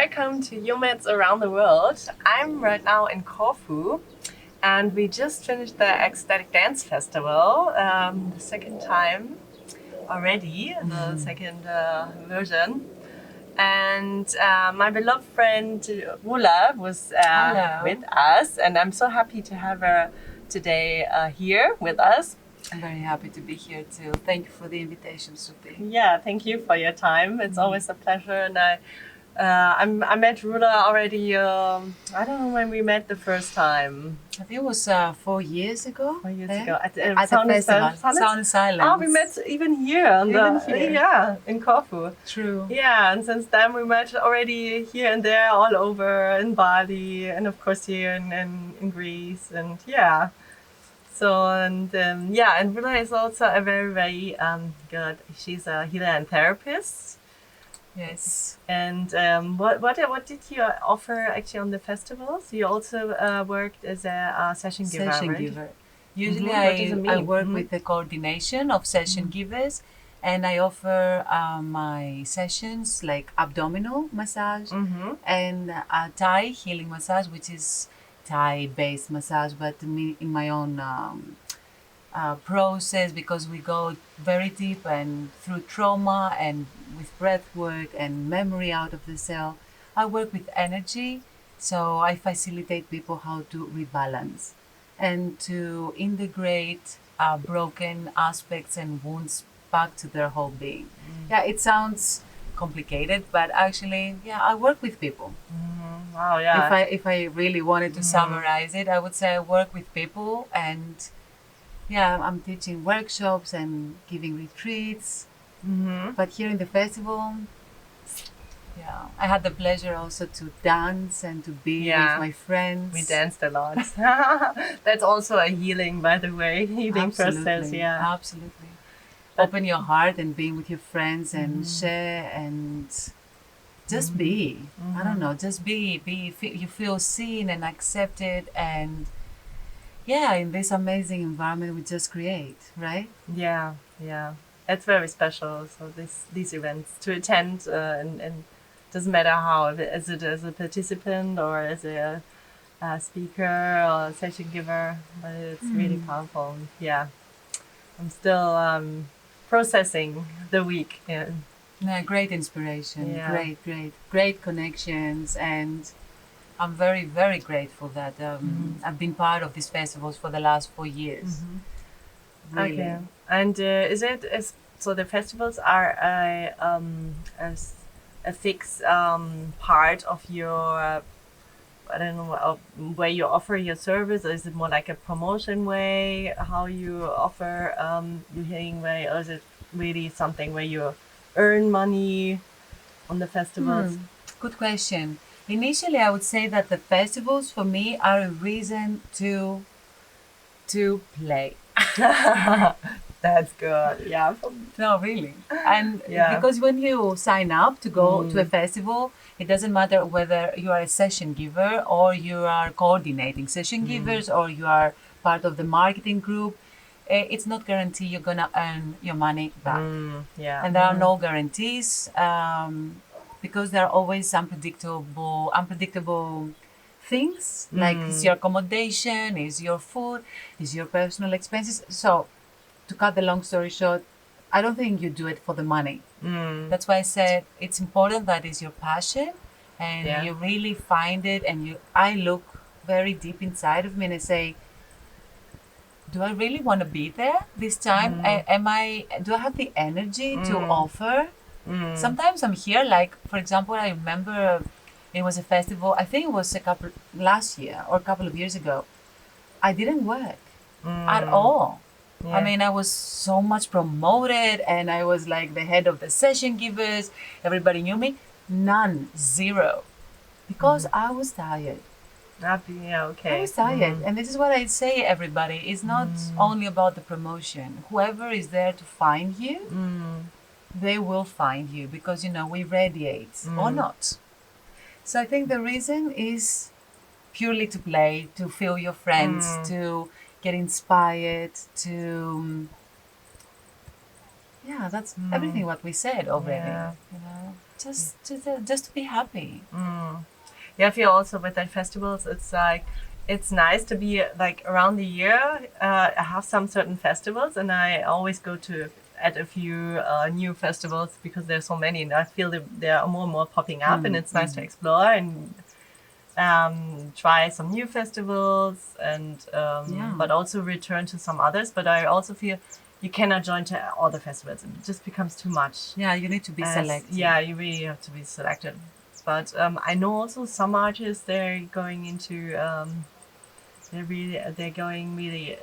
welcome to YOMADs around the world. I'm right now in Corfu, and we just finished the Ecstatic Dance Festival, the second time already, the second version. And my beloved friend Roula was with us, and I'm so happy to have her today here with us. I'm very happy to be here too. Thank you for the invitation, Supi. Yeah, thank you for your time. It's always a pleasure, and I met Runa already. I don't know when we met the first time. I think it was 4 years ago. 4 years ago at the festival, Sound and Silence. Oh, we met even here in Corfu. True. Yeah, and since then we met already here and there, all over in Bali, and of course here in Greece, and yeah. So and and Runa is also a very good. She's a healer and therapist. Yes. And what did you offer actually on the festivals? You also worked as a session giver, Session right? giver. Usually What does it mean? I work with the coordination of session givers, and I offer my sessions like abdominal massage and Thai healing massage, which is Thai-based massage, but in my own process, because we go very deep and through trauma and with breath work and memory out of the cell. I work with energy, so I facilitate people how to rebalance and to integrate broken aspects and wounds back to their whole being. Yeah, it sounds complicated, but actually, I work with people. Wow, yeah. If I really wanted to summarize it, I would say I work with people, and I'm teaching workshops and giving retreats. But here in the festival, I had the pleasure also to dance and to be with my friends. We danced a lot. That's also a healing, by the way, process. Yeah, absolutely. Open your heart and being with your friends and share and just be. I don't know, just be. You feel seen and accepted, and in this amazing environment we just create, right? Yeah. It's very special. So these events to attend, and doesn't matter how, is it as a participant or as a speaker or a session giver, but it's really powerful. Yeah, I'm still processing the week. Great inspiration. Yeah. Great connections, and I'm very, very grateful that I've been part of these festivals for the last 4 years. Really. Okay. And so the festivals are a fixed part of your I don't know where you offer your service, or is it more like a promotion way? How you offer your healing way, or is it really something where you earn money on the festivals? Good question. Initially, I would say that the festivals for me are a reason to play. That's good. Yeah. No, really. And because when you sign up to go to a festival, it doesn't matter whether you are a session giver or you are coordinating session givers or you are part of the marketing group. It's not guaranteed you're going to earn your money back. And there are no guarantees because there are always unpredictable things, like is your accommodation, is your food, is your personal expenses. So to cut the long story short, I don't think you do it for the money. That's why I said it's important that is your passion and you really find it, and I look very deep inside of me and I say, do I really want to be there this time? Do I have the energy to offer? Sometimes I'm here, like for example, I remember it was a festival, I think it was last year or a couple of years ago. I didn't work at all. I mean, I was so much promoted and I was like the head of the session givers. Everybody knew me. None, zero. Because I was tired. Okay. I was tired. And this is what I say, everybody. It's not only about the promotion. Whoever is there to find you, they will find you because, we radiate or not. So I think the reason is purely to play, to feel your friends, to get inspired, that's everything what we said already. just to be happy. Yeah, I feel also with the festivals, it's like, it's nice to be like around the year. I have some certain festivals, and I always go to at a few new festivals because there's so many, and I feel that there are more and more popping up, and it's nice to explore and try some new festivals, and but also return to some others. But I also feel you cannot join to all the festivals; it just becomes too much. Yeah, you need to be selective. Yeah, you really have to be selected. But I know also some artists, they're going into they're going really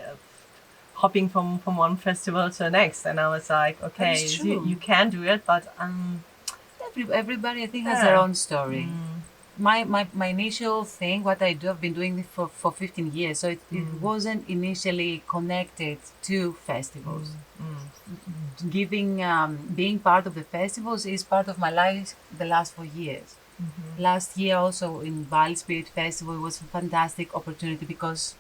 hopping from one festival to the next, and I was like, okay, you can do it, but everybody I think has their own story. My initial thing, what I do, I've been doing it for 15 years, so it wasn't initially connected to festivals. Being part of the festivals is part of my life the last 4 years. Last year also in Bali Spirit Festival, it was a fantastic opportunity because,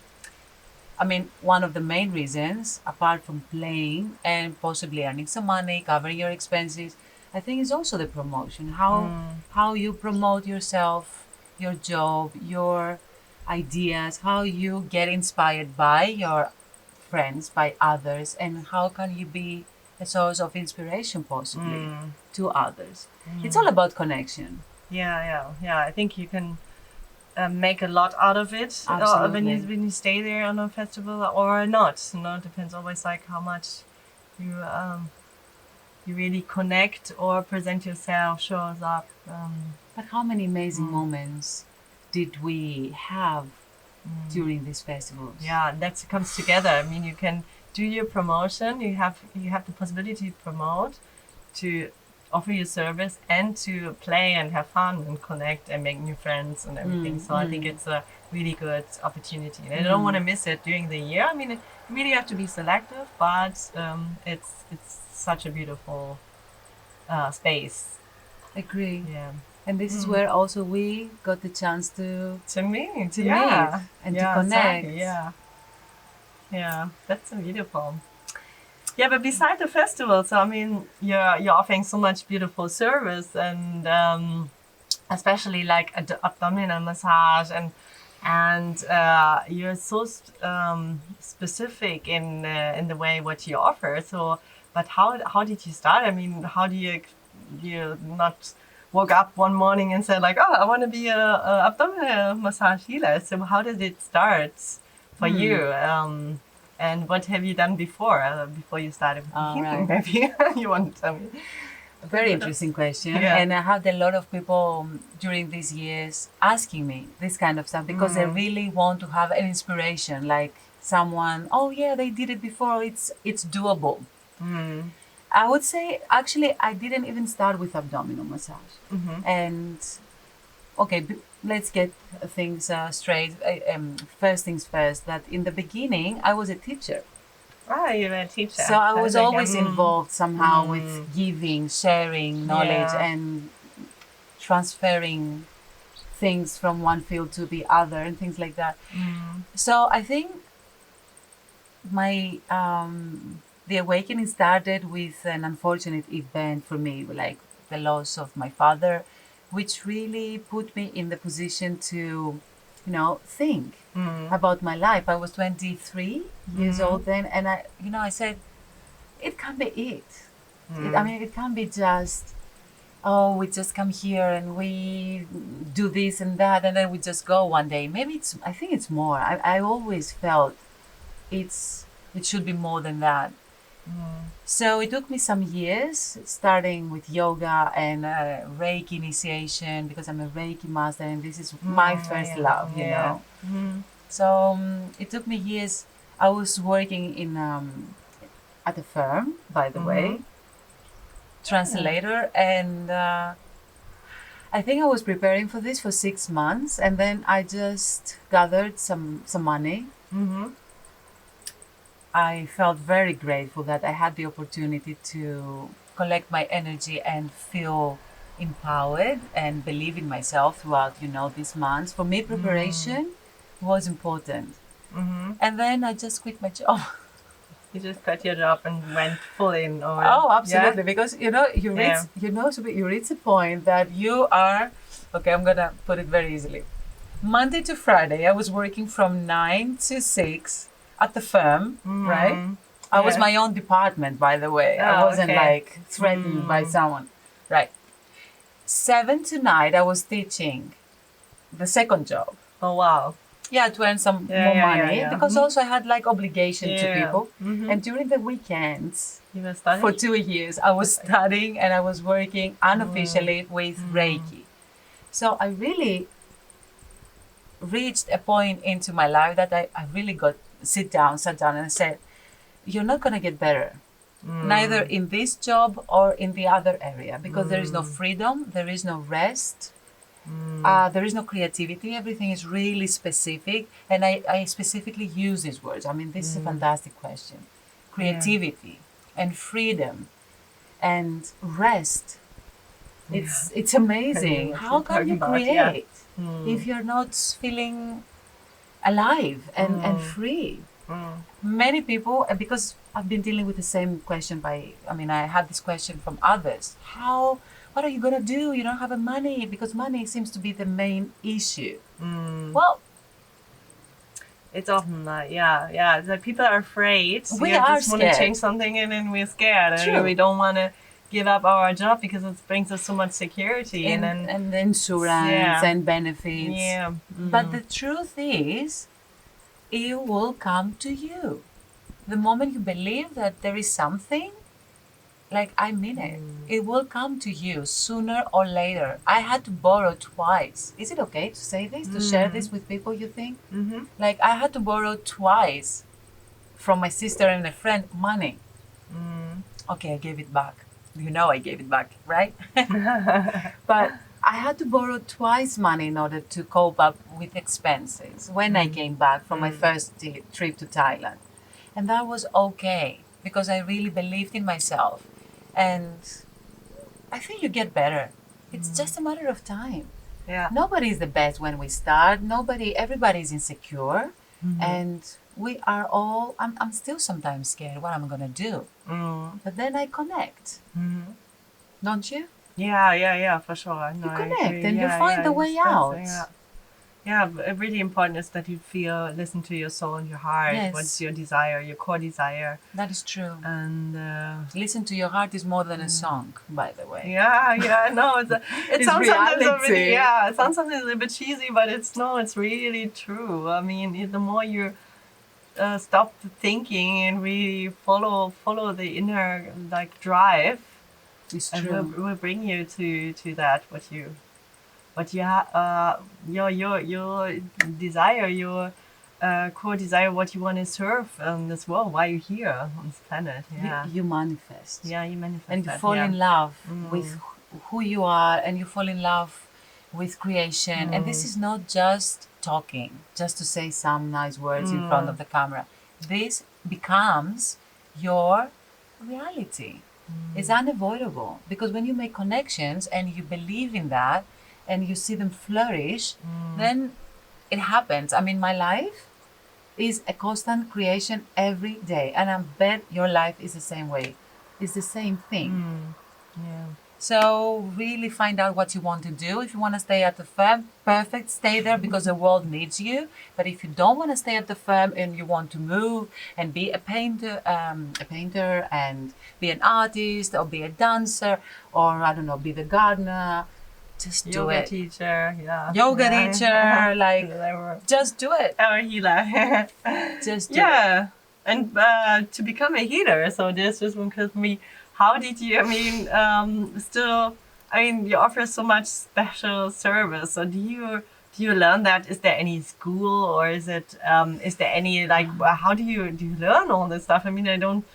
I mean, one of the main reasons, apart from playing and possibly earning some money, covering your expenses, I think is also the promotion. How you promote yourself, your job, your ideas, how you get inspired by your friends, by others, and how can you be a source of inspiration possibly to others. It's all about connection. Yeah. I think you can make a lot out of it when you stay there on a festival or not. You know, it depends always like how much you really connect or present yourself, shows up. But how many amazing moments did we have during these festivals? Yeah, that comes together. I mean, you can do your promotion. You have the possibility to promote, to offer your service, and to play and have fun and connect and make new friends and everything. So I think it's a really good opportunity. And I don't want to miss it during the year. I mean, you really have to be selective, but it's such a beautiful space. Agree. Yeah. And this is where also we got the chance to meet and to connect. Exactly. Yeah, that's so beautiful. Yeah, but beside the festival, so I mean, you're offering so much beautiful service, and especially like abdominal massage, and you're so specific in the way what you offer. So, but how did you start? I mean, how do you not woke up one morning and said like, oh, I want to be a abdominal massage healer? So how did it start for you? And what have you done before you started healing? Right. Maybe you want to tell me. A very interesting question. Yeah. And I had a lot of people during these years asking me this kind of stuff because they really want to have an inspiration, like someone, oh yeah, they did it before, it's doable. I would say, actually, I didn't even start with abdominal massage. And okay, let's get things straight. First things first, that in the beginning, I was a teacher. Ah, you're a teacher. So I was always involved somehow with giving, sharing knowledge and transferring things from one field to the other and things like that. So I think my the awakening started with an unfortunate event for me, like the loss of my father, which really put me in the position to, think about my life. I was 23 years old then, and I said, it can't be it. It can't be just, oh, we just come here and we do this and that, and then we just go one day. Maybe I think it's more. I always felt it should be more than that. So it took me some years, starting with yoga and Reiki initiation, because I'm a Reiki Master and this is my first love, you know. So it took me years. I was working in at a firm, by the way, translator, and I think I was preparing for this for 6 months, and then I just gathered some money. I felt very grateful that I had the opportunity to collect my energy and feel empowered and believe in myself throughout, these months. For me, preparation was important. And then I just quit my job. You just quit your job and went full in. Or, Oh, absolutely. Yeah? Because you reach you reach a point that you are okay. I'm gonna put it very easily. Monday to Friday, I was working from 9 to 6 at the firm, right? I was Yeah. my own department, by the way. I Oh, wasn't okay. like threatened by someone, right? 7 to 9, I was teaching the second job. Oh, wow. Yeah, to earn some Yeah, more yeah, money yeah. because also I had like obligation to Yeah. people. And during the weekends, You were studying? for 2 years, I was studying and I was working unofficially with Reiki. So I really reached a point into my life that I really sat down and said, you're not going to get better. Neither in this job or in the other area because there is no freedom, there is no rest, there is no creativity. Everything is really specific. And I specifically use these words. I mean, this is a fantastic question. Creativity and freedom and rest. It's amazing. How can you create if you're not feeling alive and free? Many people, and because I've been dealing with the same question I had this question from others. What are you going to do? You don't have money, because money seems to be the main issue. Well, it's often like, it's like people are afraid. We just are want to scared. change something and then we're scared. True. And we don't want to give up our job because it brings us so much security. and insurance and benefits. Yeah. But the truth is, it will come to you. The moment you believe that there is something, like I mean it will come to you sooner or later. I had to borrow twice. Is it okay to say this, to share this with people, you think? Like I had to borrow twice from my sister and a friend money. Okay, I gave it back. You know I gave it back, right? But I had to borrow twice money in order to cope up with expenses when I came back from my first trip to Thailand. And that was okay because I really believed in myself. And I think you get better. It's just a matter of time. Yeah. Nobody is the best when we start. Everybody is insecure. And we are all, I'm still sometimes scared what I'm going to do. But then I connect. Don't you? Yeah, for sure. No, You connect and you find the way out. Yeah, really important is that you listen to your soul and your heart. Yes. What's your desire, your core desire. That is true. And Listen to your heart is more than a song, by the way. Yeah, no, it It's sounds sometimes reality. it sounds sometimes a little bit cheesy, but it's really true. I mean, the more you stop thinking and really follow the inner drive, It's and true. will bring you to that your desire, your core desire, what you want to serve this world, why you're here on this planet. Yeah, You manifest. you manifest And you that, fall in love with who you are, and you fall in love with creation. And this is not just talking, just to say some nice words in front of the camera. This becomes your reality. It's unavoidable because when you make connections and you believe in that and you see them flourish, then it happens. I mean, my life is a constant creation every day, and I bet your life is the same way. It's the same thing. Yeah. So really find out what you want to do. If you want to stay at the firm, perfect, stay there because the world needs you. But if you don't want to stay at the firm and you want to move and be a painter and be an artist or be a dancer or I don't know, be the gardener, just do Yoga it. teacher, Yoga teacher, like just do it. Or healer. Just do it. Yeah, and to become a healer. So there's just one question for me. How did you? You offer so much special service. So do you learn that? Is there any school, or is there any how do you learn all this stuff? I mean, I don't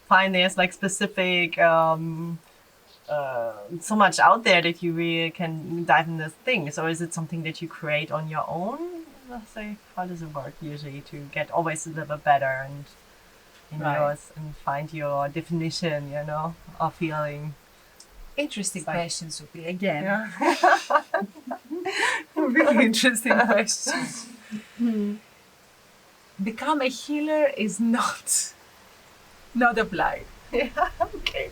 find there's specific so much out there that you really can dive in this thing. So is it something that you create on your own? Let's say, how does it work usually to get always a little bit better and yours and find your definition, of feeling? Interesting question, Sophie, again. Yeah. Really interesting question. Become a healer is not not applied. Yeah, okay.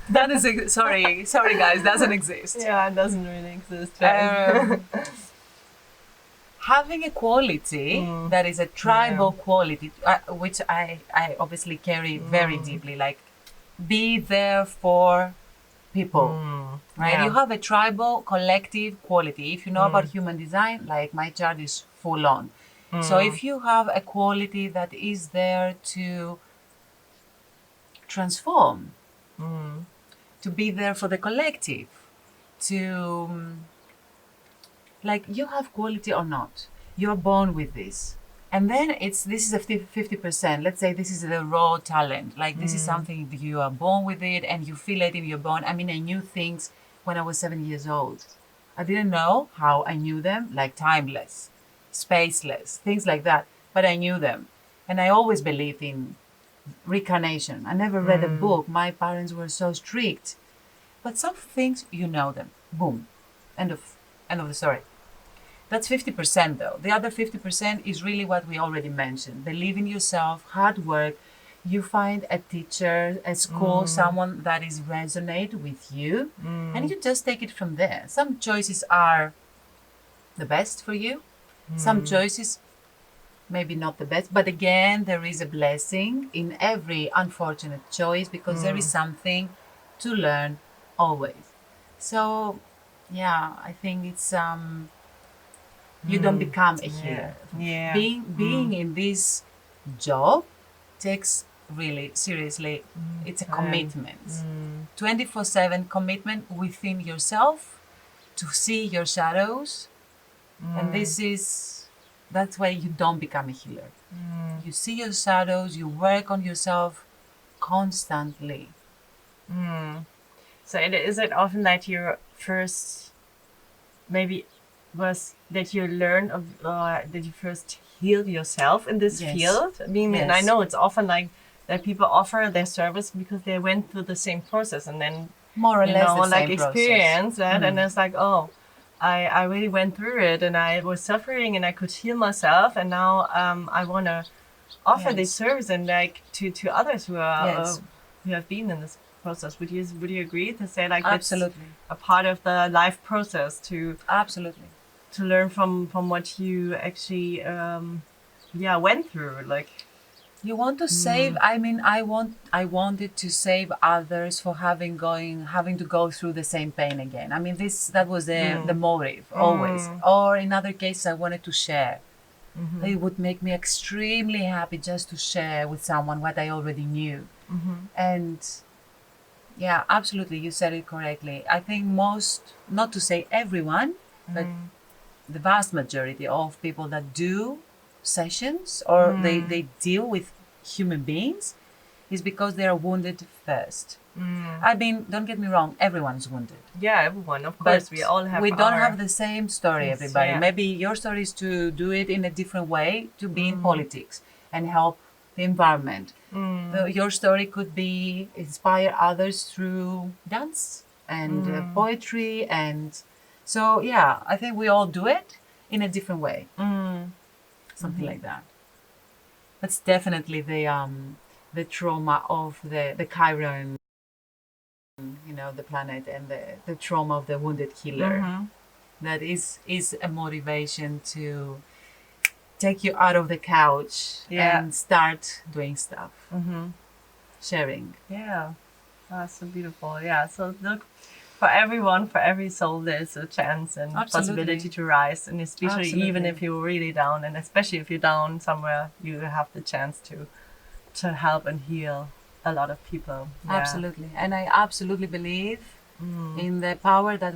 That is sorry guys, doesn't exist. Yeah, it doesn't really exist. Having a quality that is a tribal quality, which I obviously carry very deeply, like be there for people, right? Yeah. You have a tribal collective quality. If you know about human design, like my chart is full on. So if you have a quality that is there to transform, to be there for the collective, to like you have quality or not, you're born with this. And then this is a 50%. Let's say this is the raw talent. Like this is something that you are born with it and you feel it in your bone. I mean, I knew things when I was 7 years old. I didn't know how I knew them, like timeless, spaceless, things like that. But I knew them. And I always believed in reincarnation. I never read a book. My parents were so strict. But some things, you know them. Boom. End of the story. That's 50% though. The other 50% is really what we already mentioned. Believe in yourself, hard work. You find a teacher, a school, someone that is resonate with you, and you just take it from there. Some choices are the best for you. Some choices maybe not the best, but again, there is a blessing in every unfortunate choice because there is something to learn always. So, yeah, I think it's you don't become a healer. Yeah. Being in this job takes really seriously. It's a commitment. 24/7 commitment within yourself to see your shadows, and that's why you don't become a healer. You see your shadows. You work on yourself constantly. So is it often that your first maybe was that you learn of that you first heal yourself in this field? I mean, and I know it's often like that people offer their service because they went through the same process and then More or less the like same experience that, and it's like, oh, I really went through it and I was suffering and I could heal myself, and now I want to offer this service and like to others who are who have been in this process. Would you agree to say like Absolutely. that's a part of the life process to Absolutely. to learn from what you actually went through? Like You want to save. I mean, I wanted to save others for having to go through the same pain again. I mean, that was the motive always. Or in other cases, I wanted to share. It would make me extremely happy just to share with someone what I already knew. And yeah, absolutely, you said it correctly. I think not to say everyone, but the vast majority of people that do sessions or they deal with human beings is because they are wounded first. I mean, don't get me wrong, everyone's wounded. Yeah, everyone, of course, we all have. We don't have the same story, Yes, everybody. yeah. Maybe your story is to do it in a different way, to be in politics and help the environment. Your story could be inspire others through dance and poetry, and so yeah, I think we all do it in a different way. Something like that. That's definitely the trauma of the Chiron, the planet, and the trauma of the wounded healer. That is a motivation to take you out of the couch and start doing stuff. Sharing. Yeah, that's so beautiful. Yeah, so look, for everyone, for every soul, there's a chance and possibility to rise, and especially even if you're really down, and especially if you're down somewhere, you have the chance to help and heal a lot of people. Yeah. Absolutely, and I absolutely believe in the power that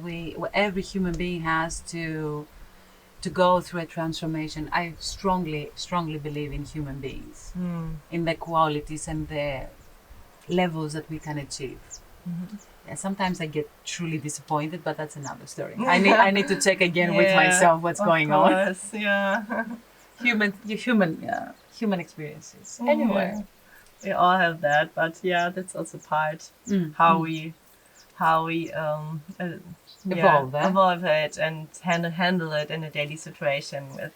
every human being has to go through a transformation. I strongly believe in human beings, in the qualities and the levels that we can achieve. Yeah, sometimes I get truly disappointed, but that's another story. I need to check again with myself what's going on. Yeah. Human experiences. Anyway, we all have that, but yeah, that's also part how we evolve it and handle it in a daily situation with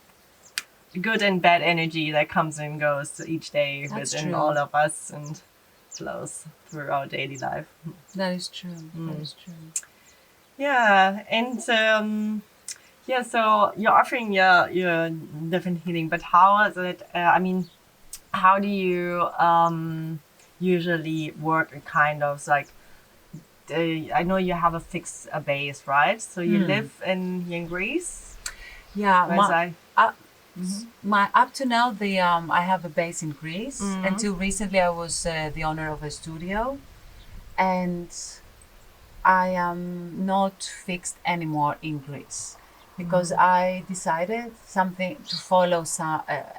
good and bad energy that comes and goes each day within all of us, and flows through our daily life. That is true. That is true. Yeah, and yeah, so you're offering your different healing, but how is it? I mean, how do you usually work? A kind of like, I know you have a fixed base, right? So you live here in Greece. Yeah, Mm-hmm. my up to now I have a base in Greece. Until recently, I was the owner of a studio, and I am not fixed anymore in Greece because I decided something to follow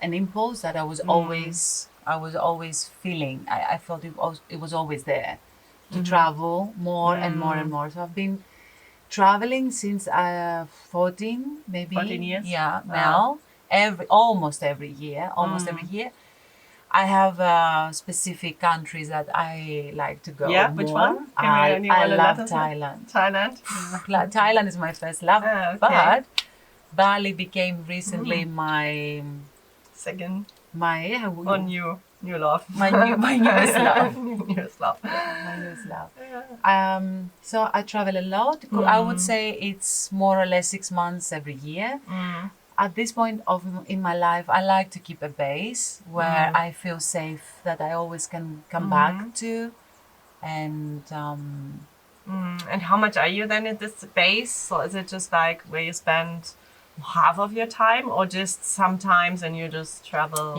an impulse that I was always feeling. I felt it was always there to travel more and more and more. So I've been traveling since 14, maybe 14 years? Yeah, now almost every year. I have specific countries that I like to go Yeah, more. which one? I love Thailand. Thailand? Thailand is my first love, Okay. but Bali became recently my Second. my Or new love. my newest love. Newest love. My newest love. So I travel a lot. I would say it's more or less 6 months every year. At this point in my life, I like to keep a base where I feel safe, that I always can come back to. And And how much are you then at this base? So is it just like where you spend half of your time, or just sometimes and you just travel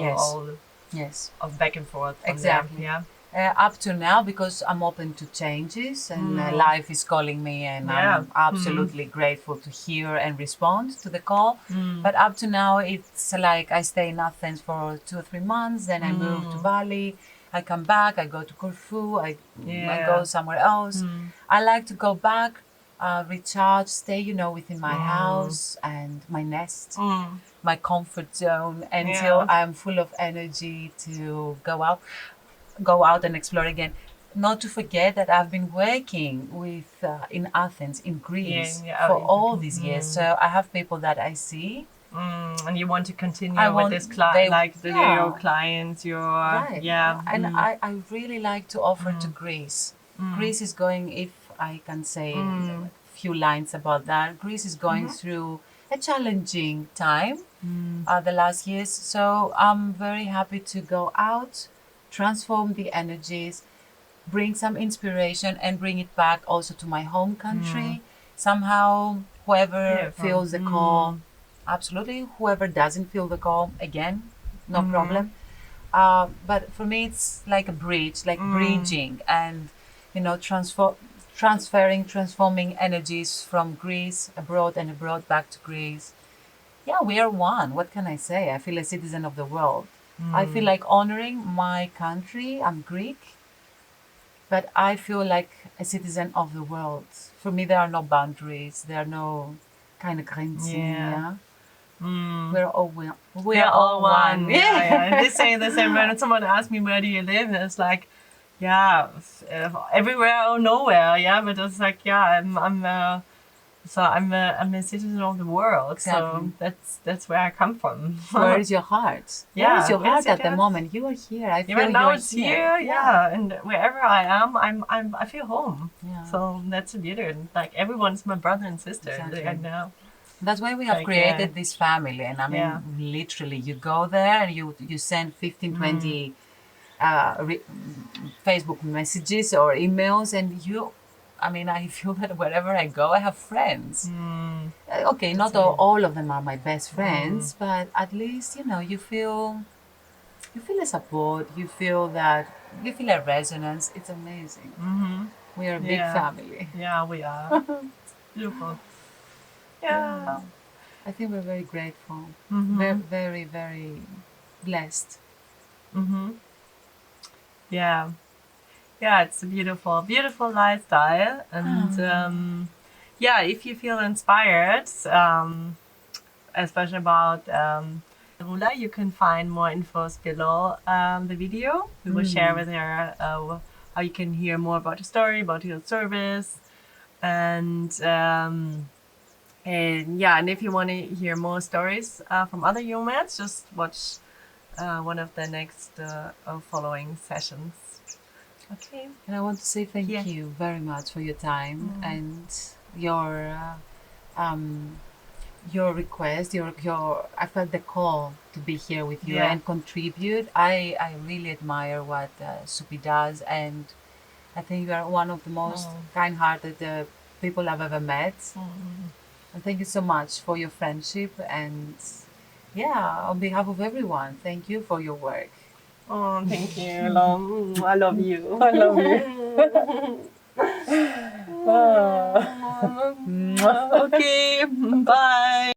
yes, back and forth? Exactly. Yeah. Up to now, because I'm open to changes and life is calling me, and I'm absolutely grateful to hear and respond to the call. But up to now, it's like I stay in Athens for 2 or 3 months, then I move to Bali, I come back, I go to Corfu, I go somewhere else. I like to go back, recharge, stay, within my house and my nest, my comfort zone, until I'm full of energy to go out and explore again. Not to forget that I've been working with in Athens, in Greece, for all these years. So I have people that I see. And you want to continue with this your clients, And I really like to offer to Greece. Greece is going, if I can say a few lines about that, Greece is going through a challenging time the last years. So I'm very happy to go out, transform the energies, bring some inspiration, and bring it back also to my home country. Somehow, whoever feels the call, absolutely. Whoever doesn't feel the call, again, no problem. But for me, it's like a bridge, like bridging, and transforming energies from Greece abroad and abroad back to Greece. Yeah, we are one. What can I say? I feel a citizen of the world. I feel like honoring my country. I'm Greek, but I feel like a citizen of the world. For me, there are no boundaries. There are no kind of grenzen. Yeah. We're all one. Yeah. They say the same. When someone asks me, where do you live? It's like, everywhere or nowhere. Yeah, but it's like, I'm a citizen of the world. Exactly. So that's where I come from. Where is your heart? Where is your heart at the moment? You are here. I feel now you're it's here. And wherever I am, I feel home. Yeah. So that's the beauty. Like, everyone's my brother and sister. Exactly. Right now. That's why we have created this family. And I mean, literally, you go there and you send 15, 20 Facebook messages or emails, and I feel that wherever I go, I have friends. Okay, not all of them are my best friends, but at least, you feel a support, you feel a resonance. It's amazing. We are a big family. Yeah, we are. Beautiful. Yeah. I think we're very grateful. Very, very, very blessed. Yeah. Yeah, it's a beautiful, beautiful lifestyle. And if you feel inspired, especially about Roula, you can find more infos below the video. We will share with her how you can hear more about your story, about your service. And if you want to hear more stories from other YOMADs, just watch one of the next following sessions. Okay. And I want to say thank Yeah. you very much for your time and your request, your I felt the call to be here with you Yeah. and contribute. I really admire what Supi does, and I think you are one of the most kind-hearted people I've ever met. And thank you so much for your friendship, and yeah, on behalf of everyone, thank you for your work. Oh, thank you, Lom. I love you. I love you. Okay, bye.